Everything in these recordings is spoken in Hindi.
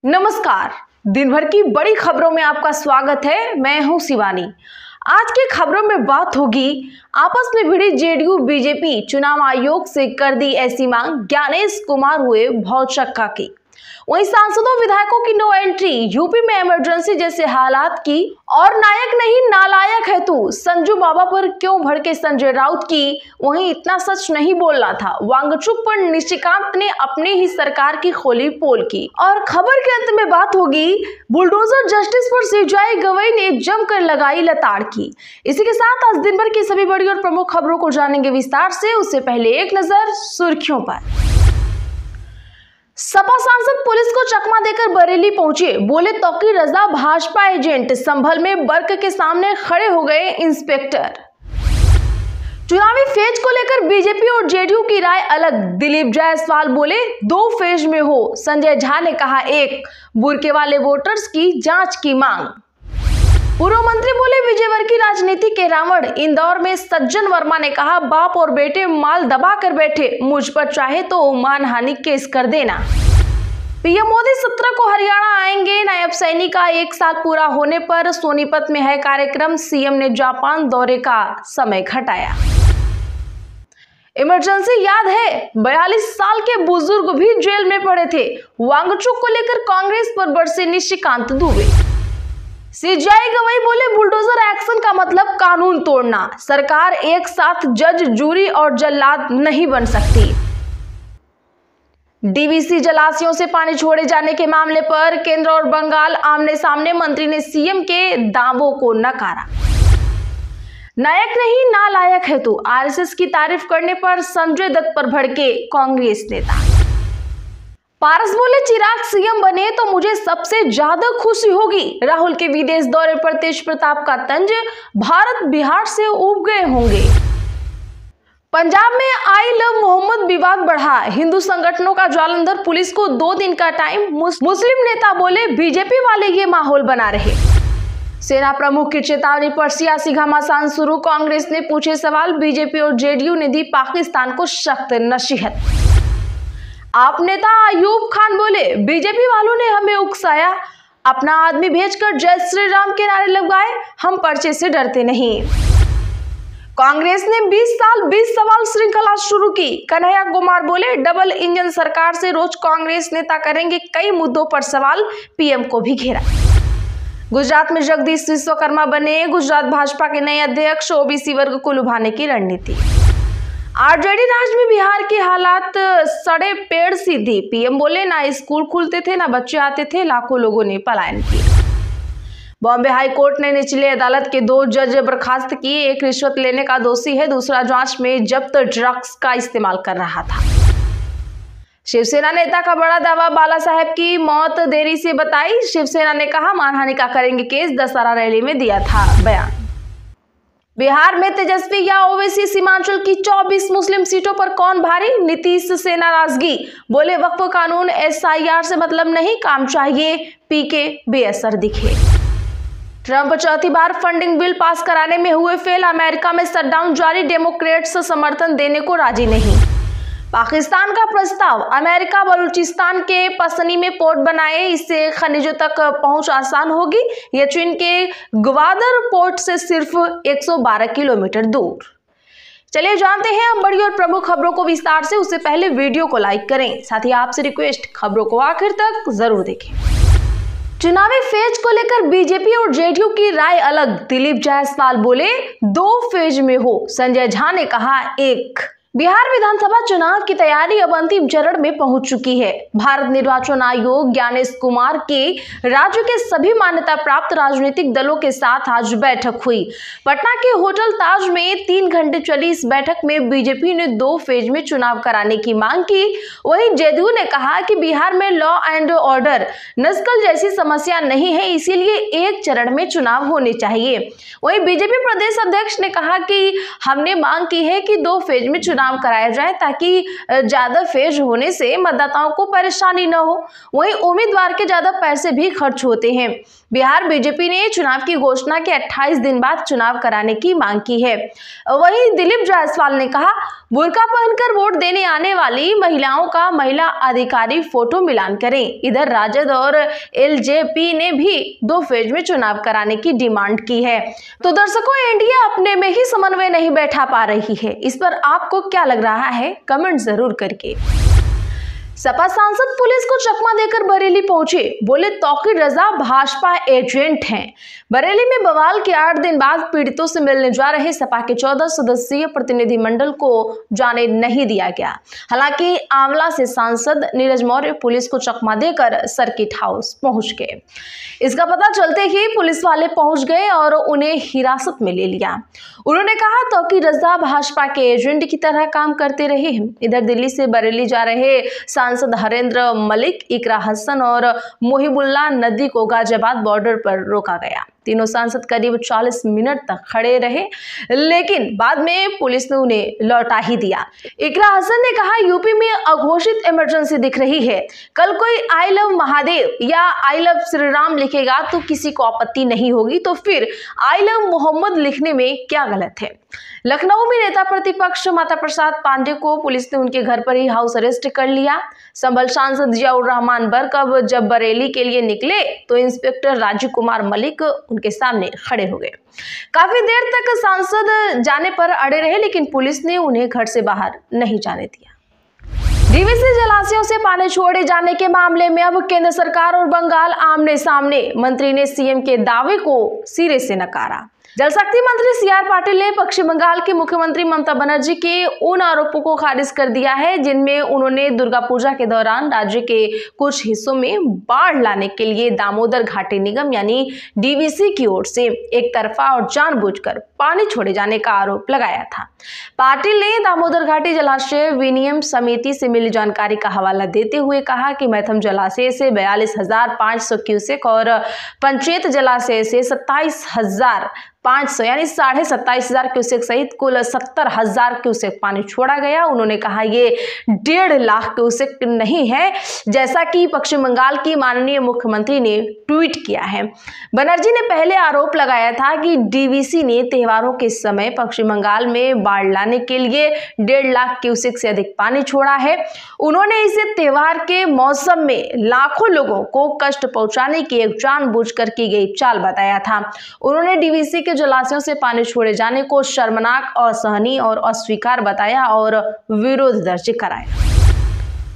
नमस्कार। दिन भर की बड़ी खबरों में आपका स्वागत है। मैं हूं शिवानी। आज की खबरों में बात होगी आपस में भिड़ी जेडीयू बीजेपी, चुनाव आयोग से कर दी ऐसी मांग, ज्ञानेश कुमार हुए भौचक्का की। वहीं सांसदों विधायकों की नो एंट्री, यूपी में इमरजेंसी जैसे हालात की, और नायक नहीं नालायक है तू, संजू बाबा पर क्यों भड़के संजय राउत की। वहीं इतना सच नहीं बोलना था, वांगचुक पर निशिकांत ने अपनी ही सरकार की खोली पोल की। और खबर के अंत में बात होगी बुलडोजर जस्टिस पर सीजेआई गवई ने जमकर लगाई लताड़ की। इसी के साथ आज दिन भर की सभी बड़ी और प्रमुख खबरों को जानेंगे विस्तार से। उससे पहले एक नजर सुर्खियों पर। सपा सांसद पुलिस को चकमा देकर बरेली पहुंचे, बोले तौकीर रजा भाजपा एजेंट। संभल में बर्क के सामने खड़े हो गए इंस्पेक्टर। चुनावी फेज को लेकर बीजेपी और जेडीयू की राय अलग, दिलीप जायसवाल बोले 2 फेज में हो, संजय झा ने कहा 1, बुरके वाले वोटर्स की जांच की मांग। पूर्व मंत्री बोले विजयवर की राजनीति के रावण। इंदौर में सज्जन वर्मा ने कहा बाप और बेटे माल दबा कर बैठे, मुझ पर चाहे तो मानहानि केस कर देना। पीएम मोदी 17 को हरियाणा आएंगे, नायब सैनी का 1 साल पूरा होने पर सोनीपत में है कार्यक्रम, सीएम ने जापान दौरे का समय घटाया। इमरजेंसी याद है, 42 साल के बुजुर्ग भी जेल में पड़े थे। वांगचुक को लेकर कांग्रेस पर बरसे निशिकांत दुबे। सीजेआई गवई बोले बुलडोजर एक्शन का मतलब कानून तोड़ना, सरकार एक साथ जज, जूरी और जल्लाद नहीं बन सकती। डीवीसी जलाशयों से पानी छोड़े जाने के मामले पर केंद्र और बंगाल आमने सामने, मंत्री ने सीएम के दावों को नकारा। नायक नहीं नालायक है तू, आरएसएस की तारीफ करने पर संजय दत्त पर भड़के कांग्रेस नेता। पारस बोले चिराग सीएम बने तो मुझे सबसे ज्यादा खुशी होगी। राहुल के विदेश दौरे पर तेज प्रताप का तंज, भारत बिहार से उब गए होंगे। पंजाब में आई लव मोहम्मद विवाद बढ़ा, हिंदू संगठनों का जालंधर, पुलिस को 2 दिन का टाइम। मुस्लिम नेता बोले बीजेपी वाले ये माहौल बना रहे। सेना प्रमुख की चेतावनी पर सियासी घमासान शुरू, कांग्रेस ने पूछे सवाल, बीजेपी और जेडीयू ने दी पाकिस्तान को सख्त नसीहत। आप नेता अयूब खान बोले बीजेपी वालों ने हमें उकसाया, अपना आदमी भेजकर जय श्री राम के नारे लगवाए, हम पर्चे से डरते नहीं। कांग्रेस ने 20 साल 20 सवाल श्रृंखला शुरू की, कन्हैया कुमार बोले डबल इंजन सरकार से रोज कांग्रेस नेता करेंगे कई मुद्दों पर सवाल, पीएम को भी घेरा। गुजरात में जगदीश विश्वकर्मा बने गुजरात भाजपा के नए अध्यक्ष, ओबीसी वर्ग को लुभाने की रणनीति। आरजेडी राज में बिहार की हालात सड़े पेड़ सीधी, पीएम बोले ना स्कूल खुलते थे ना बच्चे आते थे, लाखों लोगों ने पलायन किया। बॉम्बे हाई कोर्ट ने निचली अदालत के 2 जज बर्खास्त किए, एक रिश्वत लेने का दोषी है, दूसरा जांच में जब्त ड्रग्स का इस्तेमाल कर रहा था। शिवसेना नेता का बड़ा दावा, बाला साहेब की मौत देरी से बताई, शिवसेना ने कहा मानहानि का करेंगे केस, दशहरा रैली में दिया था बयान। बिहार में तेजस्वी या ओवैसी, सीमांचल की 24 मुस्लिम सीटों पर कौन भारी, नीतीश से नाराजगी, बोले वक्फ कानून एसआईआर से मतलब नहीं, काम चाहिए, पीके बेअसर दिखे। ट्रंप 4थी बार फंडिंग बिल पास कराने में हुए फेल, अमेरिका में शटडाउन जारी, डेमोक्रेट्स समर्थन देने को राजी नहीं। पाकिस्तान का प्रस्ताव, अमेरिका बलूचिस्तान के पसनी में पोर्ट बनाए, इससे खनिजों तक पहुंच आसान होगी, यह चीन के ग्वादर पोर्ट से सिर्फ 112 किलोमीटर दूर। चलिए जानते हैं हम बड़ी और प्रमुख खबरों को विस्तार से। उससे पहले वीडियो को लाइक करें, साथ ही आपसे रिक्वेस्ट खबरों को आखिर तक जरूर देखें। चुनावी फेज को लेकर बीजेपी और जेडीयू की राय अलग, दिलीप जायसवाल बोले 2 फेज में हो, संजय झा ने कहा 1। बिहार विधानसभा चुनाव की तैयारी अब अंतिम चरण में पहुंच चुकी है। भारत निर्वाचन आयोग ज्ञानेश कुमार के राज्य के सभी मान्यता प्राप्त राजनीतिक दलों के साथ आज बैठक हुई। पटना के होटल ताज में 3 घंटे चली इस बैठक में बीजेपी ने 2 फेज में चुनाव कराने की मांग की। वहीं जेडीयू ने कहा कि बिहार में लॉ एंड ऑर्डर, नस्ल जैसी समस्या नहीं है, इसीलिए 1 चरण में चुनाव होने चाहिए। वहीं बीजेपी प्रदेश अध्यक्ष ने कहा कि हमने मांग की है कि 2 फेज में चुनाव चुनाव कराया जाए ताकि ज्यादा फेज होने से मतदाताओं को परेशानी न हो। वहीं उम्मीदवार के ज्यादा पैसे भी खर्च होते हैं। बिहार बीजेपी ने चुनाव की घोषणा के 28 दिन बाद चुनाव कराने की मांग की है। वहीं दिलीप जायसवाल ने कहा, बुर्का पहनकर वोट देने आने वाली महिलाओं का महिला अधिकारी फोटो मिलान करें। इधर राजद और एलजेपी ने भी 2 फेज में चुनाव कराने की डिमांड की है। तो दर्शकों, एनडीए अपने में ही समन्वय नहीं बैठा पा रही है। इस पर आपको क्या लग रहा है, कमेंट जरूर करके। सपा सांसद पुलिस को चकमा देकर बरेली पहुंचे, बोले तौकीर रजा भाजपा एजेंट हैं। बरेली में बवाल के 8 दिन बाद पीड़ितों से मिलने जा रहे सपा के 14 सदस्यीय प्रतिनिधिमंडल को जाने नहीं दिया गया। हालांकि आंवला से सांसद नीरज मौर्य पुलिस को चकमा देकर सर्किट हाउस पहुंच गए। इसका पता चलते ही पुलिस वाले पहुंच गए और उन्हें हिरासत में ले लिया। उन्होंने कहा तौकीर रजा भाजपा के एजेंट की तरह काम करते रहे हैं। इधर दिल्ली से बरेली जा रहे सांसद हरेंद्र मलिक, इकरा हसन और मोहिबुल्लाह नदी को गाजियाबाद बॉर्डर पर रोका गया। तीनों सांसद करीब 40 मिनट तक खड़े रहे, लेकिन बाद में पुलिस ने उन्हें लौटा ही दिया। इकरा हसन ने कहा, यूपी में अघोषित इमरजेंसी दिख रही है। कल कोई आई लव महादेव या आई लव श्री राम लिखेगा तो किसी को आपत्ति नहीं होगी, तो फिर आई लव मोहम्मद लिखने में क्या गलत है। लखनऊ में नेता प्रतिपक्ष माता प्रसाद पांडेय को पुलिस ने उनके घर पर ही हाउस अरेस्ट कर लिया। संभल सांसद जियाउर रहमान बर्क जब बरेली के लिए निकले तो इंस्पेक्टर राजीव कुमार मलिक उनके सामने खड़े हो गए। काफी देर तक सांसद जाने पर अड़े रहे, लेकिन पुलिस ने उन्हें घर से बाहर नहीं जाने दिया। डीवीसी जलाशयों से पानी छोड़े जाने के मामले में अब केंद्र सरकार और बंगाल आमने सामने। मंत्री ने सीएम के दावे को सिरे से नकारा। जल शक्ति मंत्री सीआर पाटिल ने पश्चिम बंगाल के मुख्यमंत्री ममता बनर्जी के उन आरोपों को खारिज कर दिया है जिनमें उन्होंने दुर्गा पूजा के दौरान राज्य के कुछ हिस्सों में बाढ़ लाने के लिए दामोदर घाटी निगम यानी डीवीसी की ओर से एक तरफा और जानबूझकर पानी छोड़े जाने का आरोप लगाया था। पाटिल ने दामोदर घाटी जलाशय विनियम समिति से मिली जानकारी का हवाला देते हुए कहा कि मैथम जलाशय से 42,500 क्यूसेक और पंचेत जलाशय से 27,500 यानी 27,500 क्यूसेक सहित कुल 70,000 क्यूसेक पानी छोड़ा गया। उन्होंने कहा ये 1.5 लाख क्यूसेक नहीं है, जैसा कि पश्चिम बंगाल की माननीय मुख्यमंत्री ने ट्वीट किया है। बनर्जी ने पहले आरोप लगाया था कि डीवीसी ने त्योहारों के समय पश्चिम बंगाल में बाढ़ लाने के लिए 1.5 लाख क्यूसेक से अधिक पानी छोड़ा है। उन्होंने इसे त्योहार के मौसम में लाखों लोगों को कष्ट पहुंचाने की एक जानबूझकर की गई चाल बताया था। उन्होंने डीवीसी के जलाशयों से पानी छोड़े जाने को शर्मनाक, असहनीय और अस्वीकार बताया और विरोध दर्ज कराया।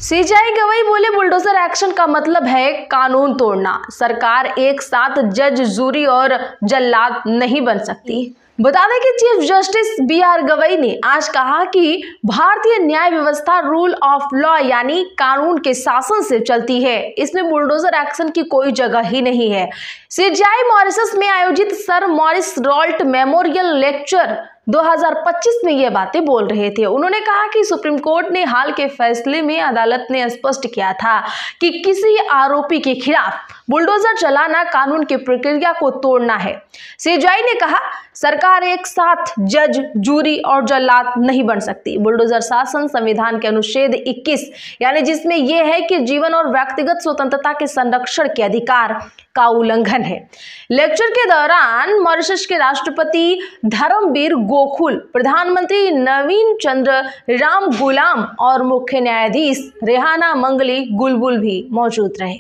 सीजेआई गवाही बोले बुलडोजर एक्शन का मतलब है कानून तोड़ना। सरकार एक साथ जज, जूरी और जल्लाद नहीं बन सकती। बता दें कि चीफ जस्टिस बीआर गवई ने आज कहा कि भारतीय न्याय व्यवस्था रूल ऑफ लॉ यानी कानून के शासन से चलती है, इसमें बुलडोजर एक्शन की कोई जगह ही नहीं है। सीजेआई मॉरिशस में आयोजित sir Morris Raoult memorial lecture 2025 में ये बातें बोल रहे थे। उन्होंने कहा कि सुप्रीम कोर्ट ने हाल के फैसले में अदालत ने स्पष्ट किया था कि किसी आरोपी के खिलाफ बुलडोजर चलाना कानून की प्रक्रिया को तोड़ना है। सीजेआई ने कहा सरकार एक साथ जज, जूरी और जल्लाद नहीं बन सकती। बुलडोजर शासन संविधान के अनुच्छेद 21 यानी जिसमें यह है कि जीवन और व्यक्तिगत स्वतंत्रता के संरक्षण के अधिकार का उल्लंघन है। लेक्चर के दौरान मॉरिशस के राष्ट्रपति धर्मवीर गोकुल, प्रधानमंत्री नवीन चंद्र राम गुलाम और मुख्य न्यायाधीश रेहाना मंगली गुलबुल भी मौजूद रहे।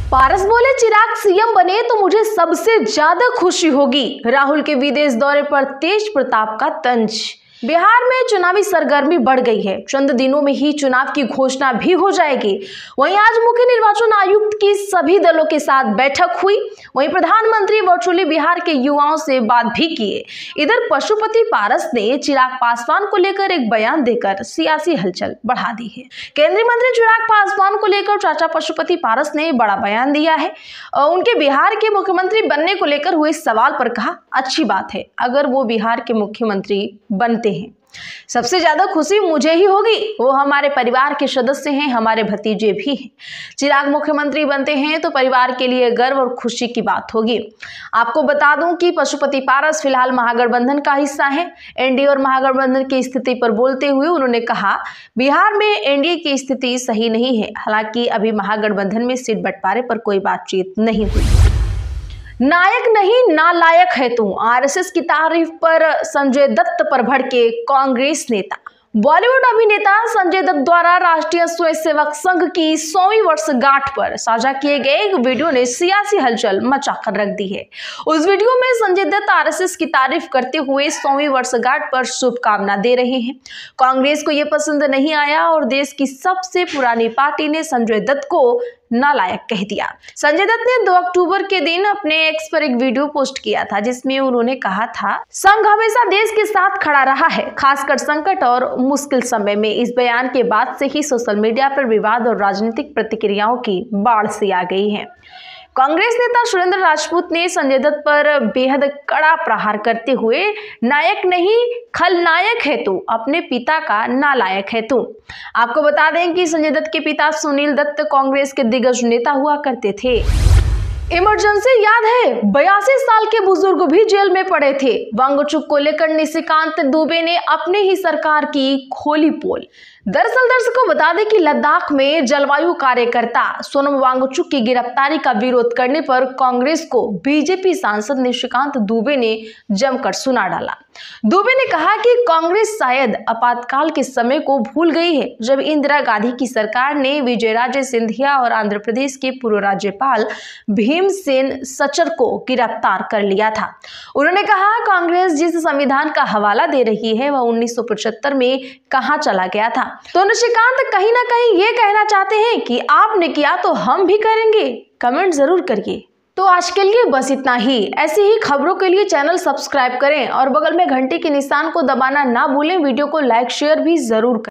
पारस बोले चिराग सीएम बने तो मुझे सबसे ज्यादा खुशी होगी। राहुल के विदेश दौरे पर तेज प्रताप का तंज। बिहार में चुनावी सरगर्मी बढ़ गई है। चंद दिनों में ही चुनाव की घोषणा भी हो जाएगी। वहीं आज मुख्य निर्वाचन आयुक्त की सभी दलों के साथ बैठक हुई। वहीं प्रधानमंत्री वर्चुअली बिहार के युवाओं से बात भी किए। इधर पशुपति पारस ने चिराग पासवान को लेकर एक बयान देकर सियासी हलचल बढ़ा दी है। केंद्रीय मंत्री चिराग पासवान को लेकर चाचा पशुपति पारस ने बड़ा बयान दिया है। उनके बिहार के मुख्यमंत्री बनने को लेकर हुए सवाल पर कहा अच्छी बात है अगर वो बिहार के मुख्यमंत्री बनते हैं। सबसे ज्यादा खुशी मुझे ही होगी, वो हमारे परिवार के सदस्य हैं, हमारे भतीजे भी हैं। चिराग मुख्यमंत्री बनते हैं तो परिवार के लिए गर्व और खुशी की बात होगी। आपको बता दूं कि पशुपति पारस फिलहाल महागठबंधन का हिस्सा है। एनडीए और महागठबंधन की स्थिति पर बोलते हुए उन्होंने कहा, बिहार में एनडीए की स्थिति सही नहीं है। हालांकि अभी महागठबंधन में सीट बंटवारे पर कोई बातचीत नहीं हुई। नायक नहीं नालायक है तू, आरएसएस की तारीफ पर संजय दत्त पर भड़के कांग्रेस नेता। बॉलीवुड अभिनेता संजय दत्त द्वारा राष्ट्रीय स्वयंसेवक संघ की 100वीं वर्षगांठ पर साझा किए गए एक वीडियो ने सियासी हलचल मचाकर रख दी है। उस वीडियो में संजय दत्त आरएसएस की तारीफ करते हुए 100वीं वर्षगांठ पर शुभकामना दे रहे हैं। कांग्रेस को यह पसंद नहीं आया और देश की सबसे पुरानी पार्टी ने संजय दत्त को नालायक कह दिया। संजय दत्त ने 2 अक्टूबर के दिन अपने एक्स पर एक वीडियो पोस्ट किया था, जिसमें उन्होंने कहा था, संघ हमेशा देश के साथ खड़ा रहा है, खासकर संकट और मुश्किल समय में। इस बयान के बाद से ही सोशल मीडिया पर विवाद और राजनीतिक प्रतिक्रियाओं की बाढ़ सी आ गई है। कांग्रेस नेता सुरेंद्र राजपूत ने संजय दत्त पर बेहद कड़ा प्रहार करते हुए, नायक नहीं खलनायक है तू, अपने पिता का नालायक है तू। आपको बता दें कि संजय दत्त के पिता सुनील दत्त कांग्रेस के दिग्गज नेता हुआ करते थे। इमरजेंसी याद है, 82 साल के बुजुर्ग भी जेल में पड़े थे। वांगचुक को लेकर निशिकांत दुबे ने अपने ही सरकार की खोली पोल। दरअसल दर्शकों बता दें कि लद्दाख में जलवायु कार्यकर्ता सोनम वांगचुक की गिरफ्तारी का विरोध करने पर कांग्रेस को बीजेपी सांसद निशिकांत दुबे ने जमकर सुना डाला। दुबे ने कहा कि कांग्रेस शायद आपातकाल के समय को भूल गई है, जब इंदिरा गांधी की सरकार ने विजयराजे सिंधिया और आंध्र प्रदेश के पूर्व राज्यपाल भीमसेन सचर को गिरफ्तार कर लिया था। उन्होंने कहा, कांग्रेस जिस संविधान का हवाला दे रही है वह 1975 में कहां चला गया था। तो निशिकांत कहीं ना कहीं ये कहना चाहते हैं कि आपने किया तो हम भी करेंगे। कमेंट जरूर करिए। तो आज के लिए बस इतना ही। ऐसी ही खबरों के लिए चैनल सब्सक्राइब करें और बगल में घंटी के निशान को दबाना ना भूलें। वीडियो को लाइक शेयर भी जरूर करें।